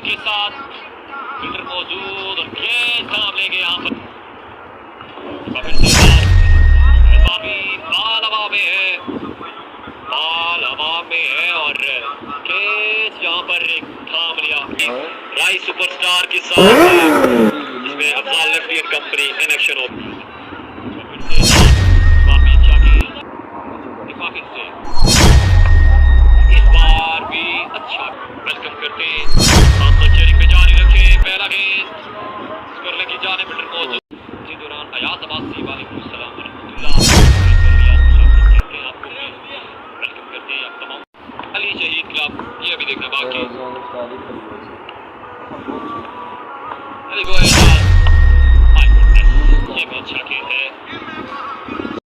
के साथ फील्डर मौजूद और कैच थाम लेंगे यहाँ पर। बाल हवा में है, बाल हवा में है और कैच यहाँ पर एक थाम लिया राइस सुपरस्टार के साथ, जिसमें अफजाल लफ्टी एंड कंपनी इन एक्शन हो।